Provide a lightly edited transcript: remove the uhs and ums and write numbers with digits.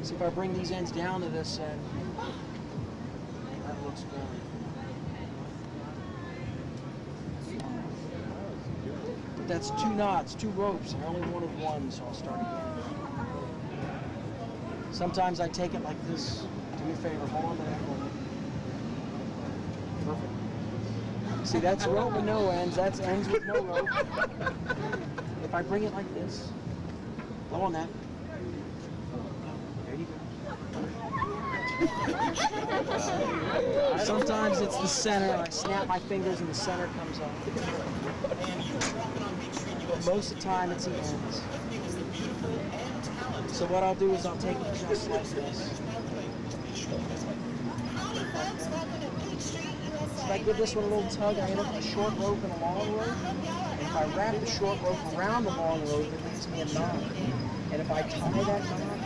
See if I bring these ends down to this end. That looks good. But that's 2 knots, 2 ropes. I only wanted 1, so I'll start again. Sometimes I take it like this. Do me a favor, hold on to that for me. Perfect. See, that's rope with no ends. That's ends with no rope. If I bring it like this, blow on that. There you go. Sometimes it's the center. I snap my fingers and the center comes up. But most of the time it's the ends. So what I'll do is I'll take it just like this. So if I give this one a little tug, I end up with a short rope and a long rope. And if I wrap the short rope around the long rope, it makes me a knot. And if I tie that knot,